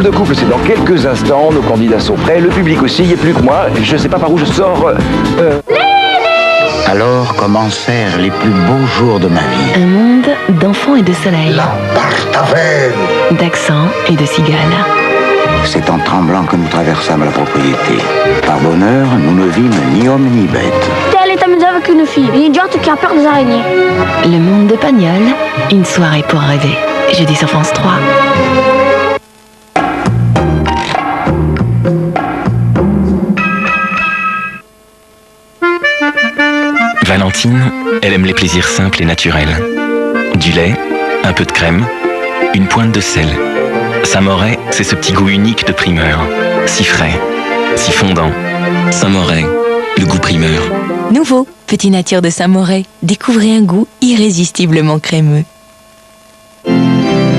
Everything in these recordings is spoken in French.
Drôle de couple, c'est dans quelques instants. Nos candidats sont prêts, le public aussi, il n'y a plus que moi. Je sais pas par où je sors. Alors commencèrent les plus beaux jours de ma vie. Un monde d'enfants et de soleil, La Bartavelle. d'accents et de cigales. C'est en tremblant que nous traversâmes la propriété. Par bonheur, nous ne vîmes ni homme ni bête. T'es allé t'amuser avec une fille, une idiote qui a peur des araignées. Le monde de Pagnol, une soirée pour rêver. Jeudi sur France 3. Valentine, elle aime les plaisirs simples et naturels. Du lait, un peu de crème, une pointe de sel. Saint-Moret, c'est ce petit goût unique de primeur. Si frais, si fondant. Saint-Moret, le goût primeur. Nouveau, Petit Nature de Saint-Moret. Découvrez un goût irrésistiblement crémeux.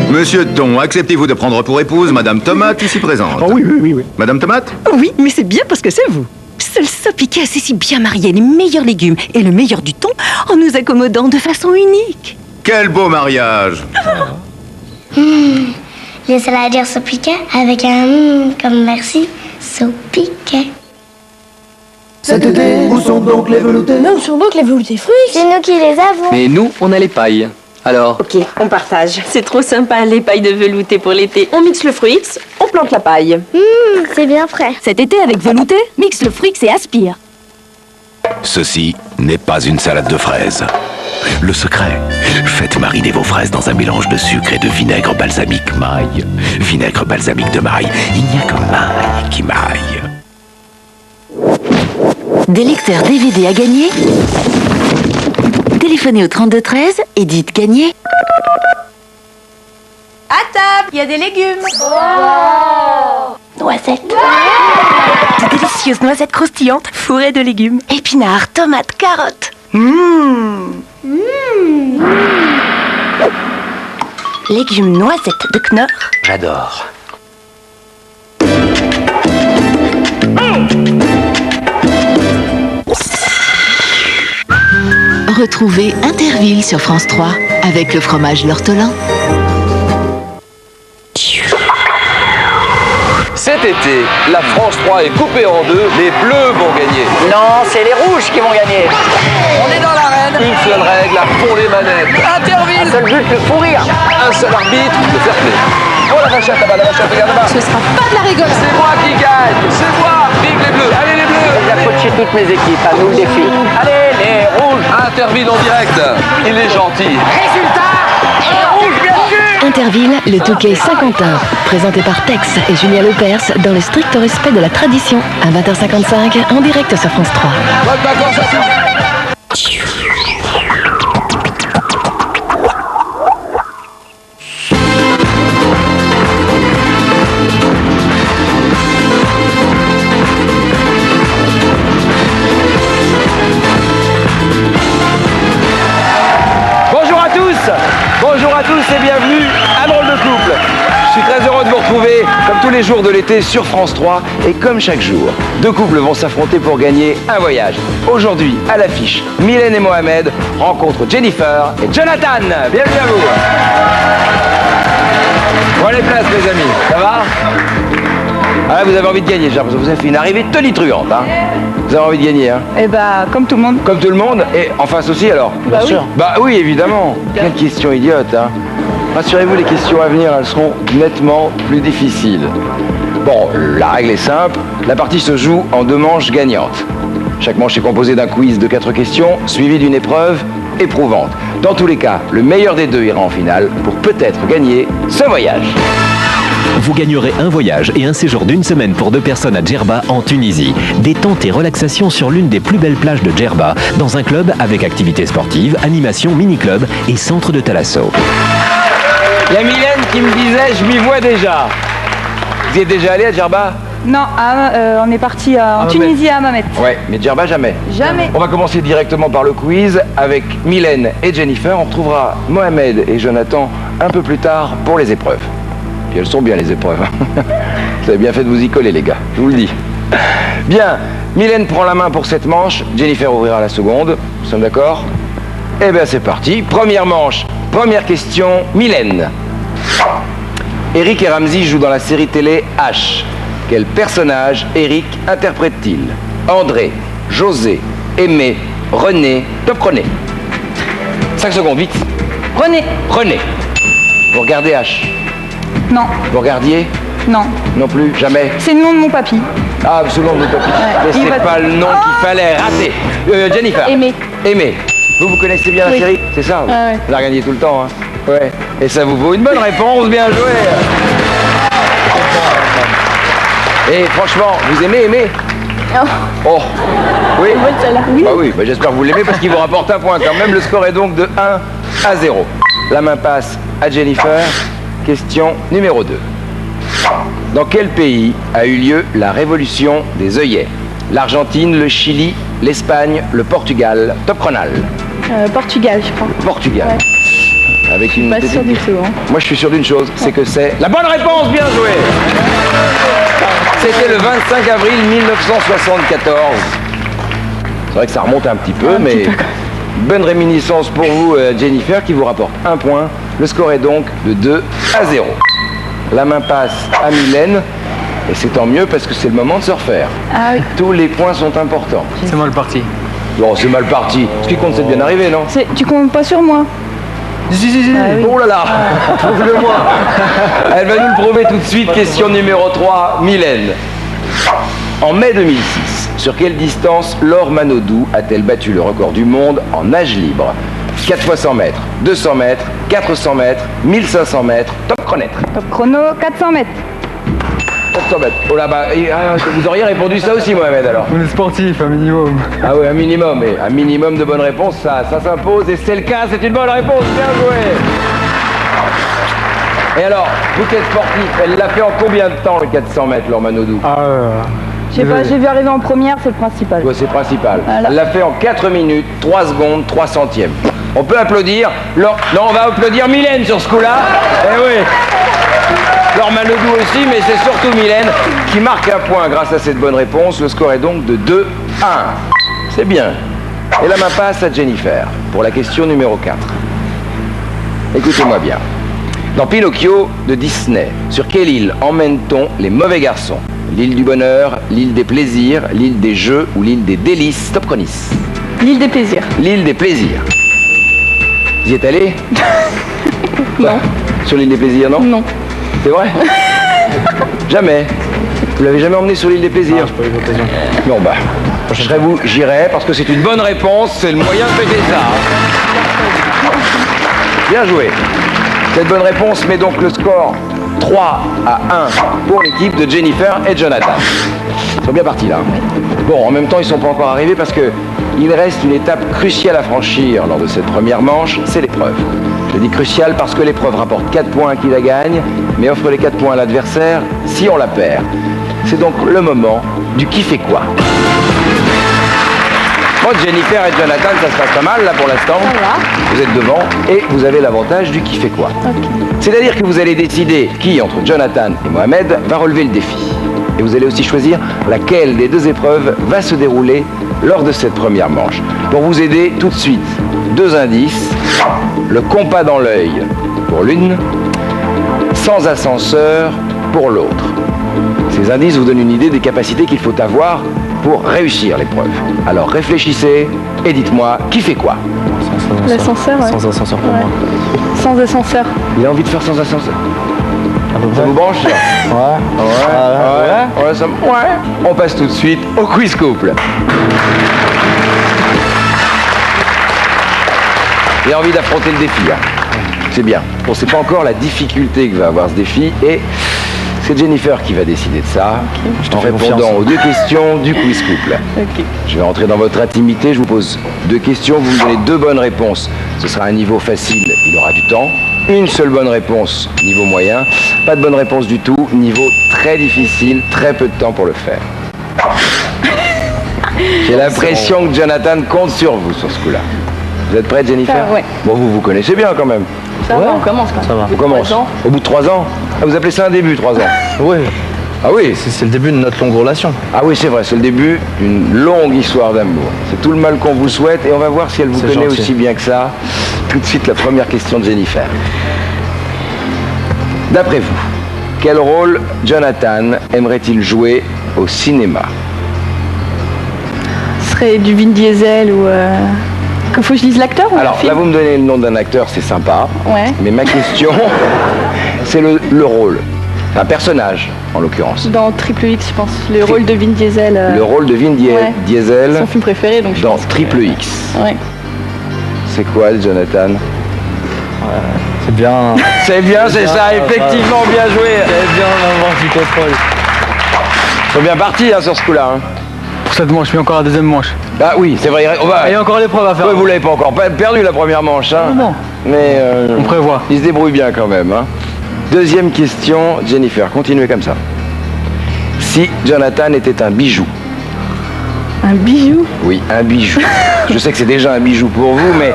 Monsieur Thon, acceptez-vous de prendre pour épouse Madame Tomate ici présente? Oh oui. Madame Tomate? Oui, mais c'est bien parce que c'est vous. Seul Sopiquet sait si bien marier les meilleurs légumes et le meilleur du thon en nous accommodant de façon unique. Quel beau mariage! J'ai cela à dire Sopiquet avec un comme merci, Sopiquet. Cet été, où sont donc les veloutés? Où sont donc les veloutés fruits? C'est nous qui les avons. Mais nous, on a les pailles. Alors, Ok, on partage. C'est trop sympa les pailles de velouté pour l'été. On mixe le fruit X, on plante la paille. C'est bien frais. Cet été avec velouté, mixe le fruit X et aspire. Ceci n'est pas une salade de fraises. Le secret, faites mariner vos fraises dans un mélange de sucre et de vinaigre balsamique maille. Vinaigre balsamique de maille, il n'y a que maille qui maille. Des lecteurs DVD à gagner. Téléphonez au 3213 et dites gagner. À table, il y a des légumes. Noisettes. De délicieuses noisettes croustillantes, fourrées de légumes. Épinards, tomates, carottes. Légumes noisettes de Knorr. J'adore. Retrouvez Interville sur France 3 avec le fromage L'Ortolan. Cet été, la France 3 est coupée en deux, les bleus vont gagner. non, c'est les rouges qui vont gagner. On est dans l'arène. Une seule règle, à fond les manettes. Interville. Seul but, le fou rire. Un seul arbitre, le fair play. Oh la vachette là-bas, regarde là-bas. Ce sera pas de la rigolade. C'est moi qui gagne, c'est moi. Vive les bleus, allez les bleus. Il a coaché toutes mes équipes, à nous le défi. Allez, les rouges. Interville en direct, il est gentil. Résultat, les rouges, bien sûr. Interville, le Touquet Saint-Quentin. Présenté par Tex et Julien Lepers dans le strict respect de la tradition. À 20h55, en direct sur France 3. Bonne vacances à tous. Bonjour à tous et bienvenue à Drôle de couple. Je suis très heureux de vous retrouver, comme tous les jours de l'été, sur France 3. Et comme chaque jour, deux couples vont s'affronter pour gagner un voyage. Aujourd'hui, à l'affiche, Mylène et Mohamed rencontrent Jennifer et Jonathan. Bienvenue à vous. Bon, les places, mes amis, ça va? Ah, vous avez envie de gagner, j'ai l'impression que vous avez fait une arrivée tonitruante, hein. Vous avez envie de gagner, hein? Eh bah, comme tout le monde. Comme tout le monde, et en face aussi alors? Bien sûr. Bah oui, évidemment. Quelle question idiote, hein. Rassurez-vous, les questions à venir, elles seront nettement plus difficiles. Bon, la règle est simple, la partie se joue en 2 manches gagnantes. Chaque manche est composée d'un quiz de 4 questions, suivi d'une épreuve éprouvante. Dans tous les cas, le meilleur des deux ira en finale pour peut-être gagner ce voyage. Vous gagnerez un voyage et un séjour d'1 semaine pour 2 personnes à Djerba en Tunisie. Détente et relaxation sur l'une des plus belles plages de Djerba, dans un club avec activités sportives, animation, mini-club et centre de thalasso. Il y a Mylène qui me disait, je m'y vois déjà. Vous y êtes déjà allé à Djerba? Non, on est parti en Tunisie à Hammamet. Ouais, mais Djerba jamais. Jamais. On va commencer directement par le quiz avec Mylène et Jennifer. On retrouvera Mohamed et Jonathan un peu plus tard pour les épreuves. Puis elles sont bien les épreuves. Vous avez bien fait de vous y coller les gars, je vous le dis. Bien, Mylène prend la main pour cette manche, Jennifer ouvrira la seconde. Nous sommes d'accord? Eh bien c'est parti, première manche, première question, Mylène. Eric et Ramsey jouent dans la série télé H. Quel personnage Eric interprète-t-il? André, José, Aimé, René, top chroné. 5 secondes, vite. René. René. Vous regardez H? Non. Vous regardiez? Non. Non plus, jamais. C'est le nom de mon papy. Ah, c'est le nom de mon papy. Mais il c'est va- pas le nom qu'il fallait rater. Jennifer. Aimé. Aimé. Vous connaissez bien la Oui. série? C'est ça? Ouais, ouais. Vous la regardiez tout le temps, hein? Ouais. Et ça vous vaut une bonne réponse, bien joué. Et franchement, vous aimez Aimé? Oh. Oui? Oui. Bah oui, bah j'espère que vous l'aimez parce qu'il vous rapporte un point quand même. Le score est donc de 1-0. La main passe à Jennifer. Question numéro 2. Dans quel pays a eu lieu la révolution des œillets? L'Argentine, le Chili, l'Espagne, le Portugal. Top chronal. Portugal, je crois. Portugal. Ouais. Avec une Pas sûr du tout. Hein. Moi je suis sûr d'une chose, c'est que c'est la bonne réponse, bien joué. C'était le 25 avril 1974. C'est vrai que ça remonte un petit peu, mais bonne réminiscence pour vous, Jennifer, qui vous rapporte un point. Le score est donc de 2-0. La main passe à Mylène, et c'est tant mieux parce que c'est le moment de se refaire. Ah oui. Tous les points sont importants. C'est mal parti. Bon, c'est mal parti. Ce qui compte, c'est de bien arriver, non? Tu comptes pas sur moi? Si. Ah oui. Oh là là, trouve-le-moi. Elle va nous le prouver tout de suite. Question numéro 3, Mylène. En mai 2006, sur quelle distance Laure Manodou a-t-elle battu le record du monde en nage libre? 4 fois 100 mètres, 200 mètres, 400 mètres, 1500 mètres, top chronomètre. Top chrono, 400 mètres. 400 mètres. Oh là bas, vous auriez répondu ça aussi, Mohamed, alors? On est sportif, un minimum. Ah oui, un minimum, et un minimum de bonnes réponses, ça s'impose, et c'est le cas, c'est une bonne réponse, bien joué. Et alors, vous qui êtes sportif, elle l'a fait en combien de temps, le 400 mètres, Laure Manodou? Je sais pas, j'ai vu arriver en première, c'est le principal. Ouais, c'est principal. Voilà. Elle l'a fait en 4 minutes, 3 secondes, 3 centièmes. On peut applaudir Laure... Non, on va applaudir Mylène sur ce coup-là. Eh oui. Laure Manodou aussi, mais c'est surtout Mylène qui marque un point grâce à cette bonne réponse. Le score est donc de 2-1. C'est bien. Et la main passe à Jennifer pour la question numéro 4. Écoutez-moi bien. Dans Pinocchio de Disney, sur quelle île emmène-t-on les mauvais garçons? L'île du bonheur, l'île des plaisirs, l'île des jeux ou l'île des délices? Top chronis. L'île des plaisirs. L'île des plaisirs. Vous y êtes allé? Non. Sur l'île des plaisirs, non? Non. C'est vrai? Jamais. Vous l'avez jamais emmené sur l'île des plaisirs? J'ai pas eu l'occasion. Non, bah, je serais vous, j'irai parce que c'est une bonne réponse, c'est le moyen de fêter ça. Hein. Bien joué. Cette bonne réponse met donc le score 3-1 pour l'équipe de Jennifer et Jonathan. Ils sont bien partis là. Bon, en même temps, ils ne sont pas encore arrivés parce que il reste une étape cruciale à franchir lors de cette première manche, c'est l'épreuve. Je dis cruciale parce que l'épreuve rapporte 4 points à qui la gagne, mais offre les 4 points à l'adversaire si on la perd. C'est donc le moment du qui fait quoi. Bon, Jennifer et Jonathan, ça se passe pas mal là pour l'instant. Vous êtes devant et vous avez l'avantage du qui fait quoi. C'est-à-dire que vous allez décider qui, entre Jonathan et Mohamed, va relever le défi. Et vous allez aussi choisir laquelle des deux épreuves va se dérouler lors de cette première manche. Pour vous aider, tout de suite, 2 indices. Le compas dans l'œil pour l'une, sans ascenseur pour l'autre. Ces indices vous donnent une idée des capacités qu'il faut avoir pour réussir l'épreuve. Alors réfléchissez et dites-moi qui fait quoi. L'ascenseur, ouais. Sans ascenseur pour Ouais. moi. Sans ascenseur. Il a envie de faire sans ascenseur. Ça vous branche ça? Ouais. On passe tout de suite au quiz couple. J'ai envie d'affronter le défi. Hein. C'est bien. On ne sait pas encore la difficulté que va avoir ce défi et c'est Jennifer qui va décider de ça. En répondant aux 2 questions du quiz couple. Ok. Je vais rentrer dans votre intimité, je vous pose 2 questions, vous me donnez 2 bonnes réponses. Ce sera un niveau facile, il aura du temps. Une seule bonne réponse, niveau moyen. Pas de bonne réponse du tout, niveau très difficile, très peu de temps pour le faire. J'ai l'impression que Jonathan compte sur vous sur ce coup-là. Vous êtes prête, Jennifer? Ouais. Bon, vous connaissez bien quand même. Ça va, on commence quand même. Ça va. On commence. Au bout de 3 ans? Ah, vous appelez ça un début, 3 ans? Oui. Ah oui? C'est le début de notre longue relation. Ah oui, c'est vrai, c'est le début d'une longue histoire d'amour. C'est tout le mal qu'on vous souhaite et on va voir si elle vous connaît gentil. aussi bien que ça. Tout de suite, la première question de Jennifer. D'après vous, Quel rôle Jonathan aimerait-il jouer au cinéma? Ce serait du Vin Diesel ou... Qu'il faut que je lise l'acteur ou Alors le film? là, vous me donnez le nom d'un acteur, c'est sympa. Ouais. Mais ma question, c'est le rôle. Un personnage, en l'occurrence. Dans Triple X, je pense. Le rôle de Vin Diesel. Le rôle de Vin ouais. Diesel Son film préféré, donc je dans pense que- Triple X. Ouais. C'est quoi, Jonathan? C'est bien. C'est bien, c'est ça, effectivement, bien joué. C'est bien d'avoir du contrôle. Ils sont bien partis hein, sur ce coup-là. Hein. Pour cette manche, mais encore la deuxième manche. Ah oui, c'est vrai. On va... Il y a encore l'épreuve à faire. Ouais, vous l'avez pas encore perdu la première manche. Hein. Non. Mais On prévoit. il se débrouille bien quand même. Hein. Deuxième question, Jennifer, continuez comme ça. Si Jonathan était un bijou. Un bijou? Oui, un bijou. Je sais que c'est déjà un bijou pour vous, mais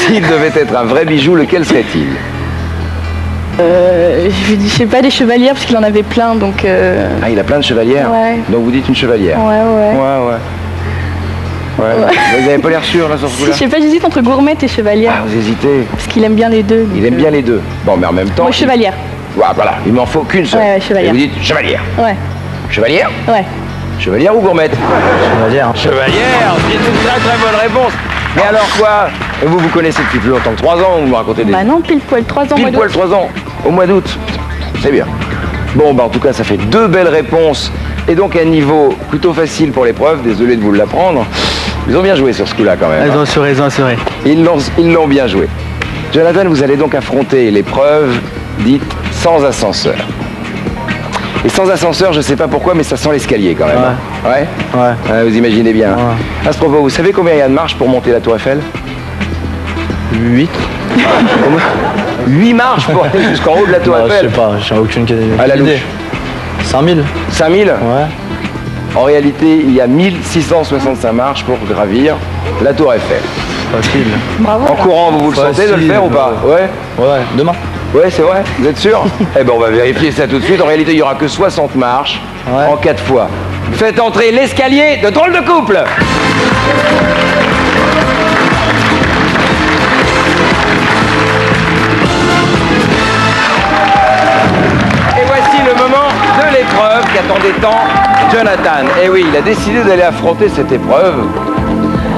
s'il devait être un vrai bijou, lequel serait-il? Je sais pas, des chevalières, parce qu'il en avait plein, donc... Ah, il a plein de chevalières. Ouais. Donc vous dites une chevalière. Ouais. Ouais. Vous avez pas l'air sûr là sur ce Si, coup-là? je sais pas, j'hésite entre gourmette et chevalière. Ah, vous hésitez. Parce qu'il aime bien les deux. Il aime bien les deux. Bon, mais en même temps... Moi, chevalière. Voilà, il m'en faut qu'une seule. Ouais, chevalière. Et vous dites chevalière. Ouais. Chevalière? Ouais. Chevalière ou gourmette? Chevalière. Chevalière, c'est une très très bonne réponse. Mais alors quoi? Et vous connaissez depuis plus longtemps que 3 ans, vous me racontez des... Bah non, pile poil 3 ans. Pile poil 3 ans, au mois d'août. C'est bien. Bon, bah en tout cas, ça fait 2 belles réponses. Et donc un niveau plutôt facile pour l'épreuve, désolé de vous l'apprendre. Ils ont bien joué sur ce coup-là quand même. Ils ont assuré. Ils l'ont bien joué. Jonathan, vous allez donc affronter l'épreuve dite sans ascenseur. Et sans ascenseur, je sais pas pourquoi, mais ça sent l'escalier quand même. Ouais. Ouais. Vous imaginez bien. Ouais. À ce propos, vous savez combien il y a de marches pour monter la Tour Eiffel? 8. 8 marches pour aller jusqu'en haut de la Tour Eiffel? Je sais pas, j'ai aucune idée. À la louche. 5000. 5000? Ouais. En réalité, il y a 1665 marches pour gravir la Tour Eiffel. Facile. Bravo. En courant, vous le sentez de le faire ou pas? Ouais. Ouais, demain. Ouais, c'est vrai. Vous êtes sûr? Eh ben, on va vérifier ça tout de suite. En réalité, il n'y aura que 60 marches en 4 fois. Faites entrer l'escalier de Drôle de Couple. Et voici le moment de l'épreuve qu'attendait tant Jonathan. Eh oui, il a décidé d'aller affronter cette épreuve.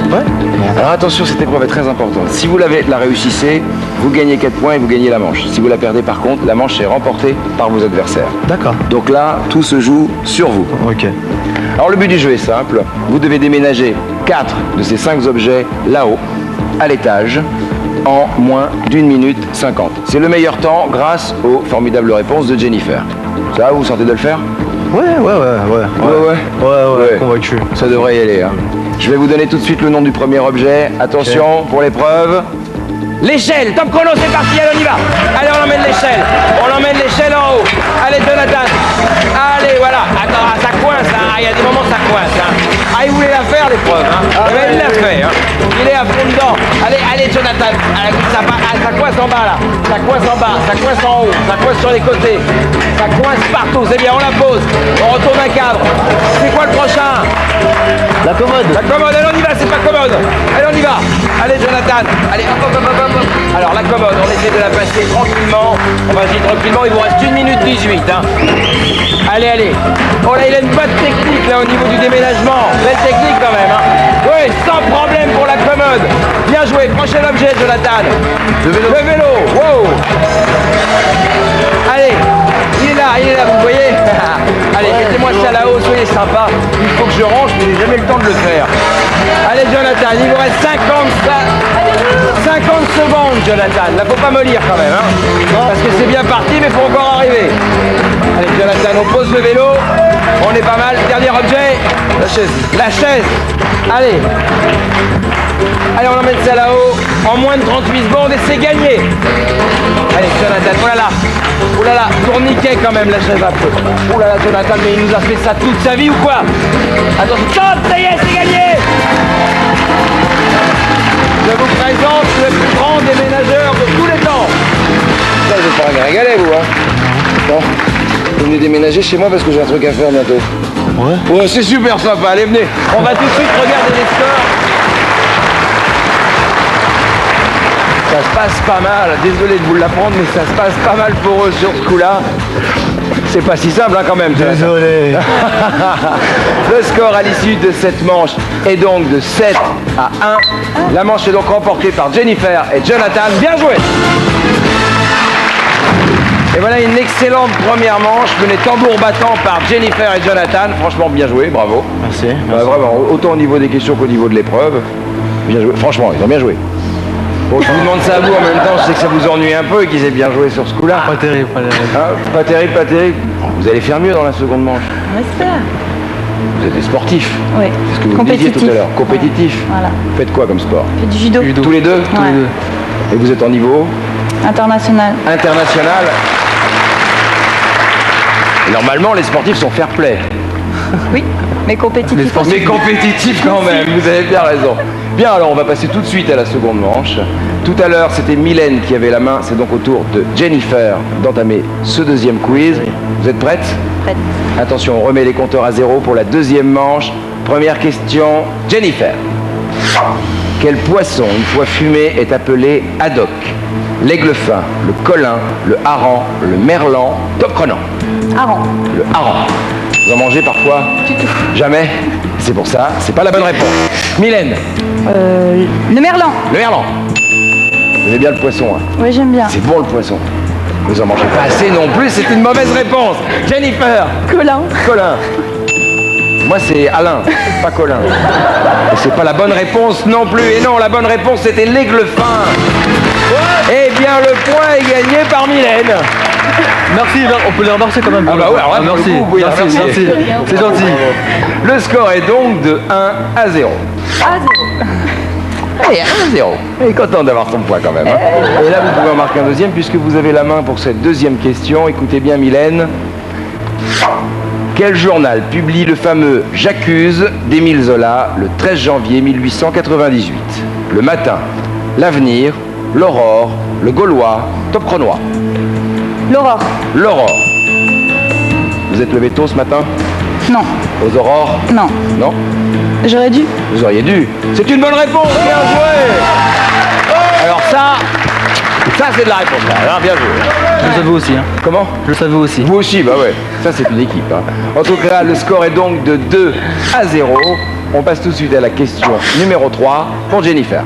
Ouais. Alors attention, cette épreuve est très importante. Si vous la réussissez, vous gagnez 4 points et vous gagnez la manche. Si vous la perdez par contre, la manche est remportée par vos adversaires. D'accord. Donc là, tout se joue sur vous. Ok. Alors le but du jeu est simple. Vous devez déménager 4 de ces 5 objets là-haut, à l'étage, en moins d'1 minute 50. C'est le meilleur temps grâce aux formidables réponses de Jennifer. Ça, vous sentez de le faire? Ouais. Ouais. Convaincu. Ça devrait y aller. Hein. Je vais vous donner tout de suite le nom du premier objet. Attention pour l'épreuve. L'échelle, top chrono, c'est parti, allez on y va. Allez, on emmène l'échelle. On emmène l'échelle en haut. Allez, Jonathan. Allez, voilà. Attends, ça coince, hein. Il y a des moments ça coince. Hein. Ah, il voulait la faire l'épreuve. Hein. Eh ben, il l'a fait. Hein. Il est à fond dedans. Allez, Jonathan. Ça coince en bas là. Ça coince en bas, ça coince en haut, ça coince sur les côtés. Ça coince partout. C'est bien, on la pose. On retourne un cadre. C'est quoi le prochain? La commode. La commode, allez on y va, c'est pas commode. Allez on y va. Allez Jonathan. Allez hop. Alors la commode, on essaie de la passer tranquillement. On va essayer tranquillement, il vous reste 1 minute 18. Hein. Allez. Oh là, il a une bonne technique là au niveau du déménagement. Belle technique quand même. Hein. Oui, sans problème pour la commode. Bien joué, prochain objet Jonathan. Le vélo. Wow. Allez, il est là, vous voyez. Allez, mettez-moi ça là-haut, soyez sympa. Il faut que je range, mais j'ai jamais le temps de le faire. Allez Jonathan, il vous reste 50 secondes Jonathan. Là faut pas me lire quand même hein. Parce que c'est bien parti mais faut encore arriver. Allez Jonathan, on pose le vélo. On est pas mal. Dernier objet. La chaise. Allez, on emmène ça là-haut en moins de 38 secondes et c'est gagné. Allez Jonathan, oh là là, tourniquet quand même la chaise un peu. Oh là là Jonathan, mais il nous a fait ça toute sa vie ou quoi? Attention, stop, ça y est, c'est gagné. Je vous présente le plus grand déménageur de tous les temps. Ça, vous êtes pas régalé vous hein? Bon, vous venez déménager chez moi parce que j'ai un truc à faire bientôt. Ouais, c'est super sympa, allez venez. On va tout de suite regarder les scores. Ça se passe pas mal, désolé de vous l'apprendre, mais ça se passe pas mal pour eux sur ce coup-là. C'est pas si simple hein, quand même. Désolé. Le score à l'issue de cette manche est donc de 7 à 1. La manche est donc remportée par Jennifer et Jonathan. Bien joué! Et voilà une excellente première manche menée tambour battant par Jennifer et Jonathan. Franchement, bien joué, bravo. Merci. Vraiment, autant au niveau des questions qu'au niveau de l'épreuve. Bien joué. Franchement, ils ont bien joué. Bon, je vous demande ça à vous en même temps, je sais que ça vous ennuie un peu et qu'ils aient bien joué sur ce coup-là. Pas terrible, pas terrible. Hein, pas terrible, pas terrible. Vous allez faire mieux dans la seconde manche. On espère. Vous êtes des sportifs. Oui. C'est ce que vous me disiez tout à l'heure. Compétitif. Voilà. Vous faites quoi comme sport? Je fais du judo. Tous les deux? Ouais. Et vous êtes en niveau? International. International. Et normalement, les sportifs sont fair-play. Oui, mais compétitif. Mais compétitifs quand même, vous avez bien raison. Bien, alors on va passer tout de suite à la seconde manche. Tout à l'heure, c'était Mylène qui avait la main. C'est donc au tour de Jennifer d'entamer ce deuxième quiz. Vous êtes prête? Prête. Attention, on remet les compteurs à zéro pour la deuxième manche. Première question, Jennifer. Quel poisson, une fois fumé, est appelé haddock? L'aigle fin, le colin, le hareng, le merlan, top chrono. Hareng. Le hareng. Vous en mangez parfois? Du tout. Jamais? C'est pour ça, c'est pas la bonne réponse. Mylène. Le merlan. Le merlan. Vous aimez bien le poisson, hein? Oui, j'aime bien. C'est bon le poisson. Vous en mangez pas assez non plus, c'est une mauvaise réponse. Jennifer. Colin. Colin. Moi c'est Alain, pas Colin. Et c'est pas la bonne réponse non plus. Et non, la bonne réponse c'était l'aigle fin. Eh bien le point est gagné par Mylène. Merci, on peut les remercier quand même. Ah bah ouais, alors là, pour le merci. coup, vous pouvez les Merci, remercier. merci. C'est gentil. Le score est donc de 1 à 0. À 0. Allez, 1 à 0. Il est content d'avoir son point quand même. Hein. Et là, vous pouvez en marquer un deuxième puisque vous avez la main pour cette deuxième question. Écoutez bien, Mylène. Quel journal publie le fameux J'accuse d'Émile Zola le 13 janvier 1898? Le Matin, L'Avenir, L'Aurore, Le Gaulois, Top Chronois. L'Aurore. L'Aurore. Vous êtes levé tôt ce matin? Non. Aux aurores? Non. Non? J'aurais dû. Vous auriez dû. C'est une bonne réponse. Bien joué. Alors ça c'est de la réponse. Alors, bien joué. Je le savais aussi. Hein. Comment? Je le savais aussi. Vous aussi, bah ouais. Ça c'est une équipe. Hein. En tout cas, le score est donc de 2 à 0. On passe tout de suite à la question numéro 3 pour Jennifer.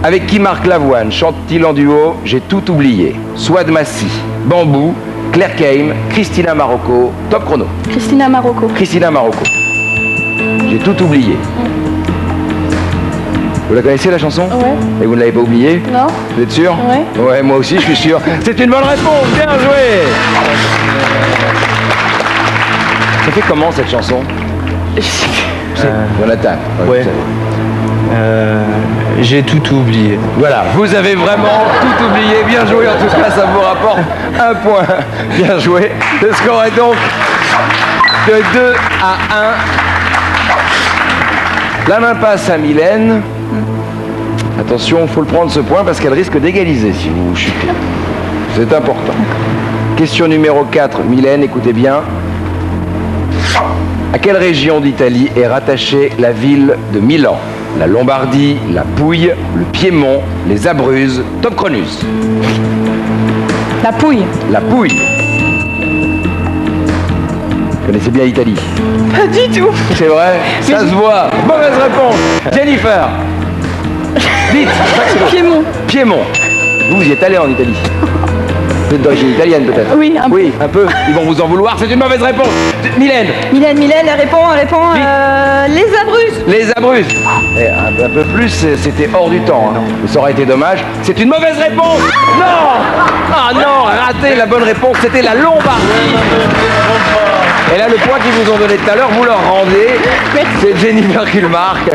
Avec qui Marc Lavoine chante-t-il en duo J'ai tout oublié? Souad Massi, Bambou, Claire Keim, Christina Marocco, top chrono. Christina Marocco. Christina Marocco. J'ai tout oublié. Vous la connaissez la chanson? Ouais. Et vous ne l'avez pas oubliée? Non. Vous êtes sûr? Ouais. Ouais, moi aussi je suis sûr. C'est une bonne réponse, bien joué. Ça fait comment cette chanson? Jonathan. Ouais. J'ai tout oublié. Voilà, vous avez vraiment tout oublié. Bien joué, en tout cas, ça vous rapporte un point. Bien joué. Le score est donc de 2 à 1. La main passe à Mylène. Attention, il faut le prendre ce point parce qu'elle risque d'égaliser si vous chutez. C'est important. Question numéro 4. Mylène, écoutez bien. À quelle région d'Italie est rattachée la ville de Milan? La Lombardie, la Pouille, le Piémont, les Abruzzes, top chronus. La Pouille. La Pouille. Vous connaissez bien l'Italie? Pas du tout. C'est vrai? Ça se voit. Mauvaise réponse. Jennifer. Dites. Piémont. Piémont. Vous y êtes allé en Italie? Vous êtes d'origine italienne peut-être? Oui, un peu. Oui, un peu. Ils vont vous en vouloir. C'est une mauvaise réponse. Mylène. Mylène, réponds. Les Abruzzes. Les Abruzzes. Et un peu plus, c'était hors du temps. Hein. Ça aurait été dommage. C'est une mauvaise réponse. Non. Ah non, raté. La bonne réponse, c'était la Lombardie. Et là, le point qu'ils vous ont donné tout à l'heure, vous leur rendez. C'est Jennifer qui le marque.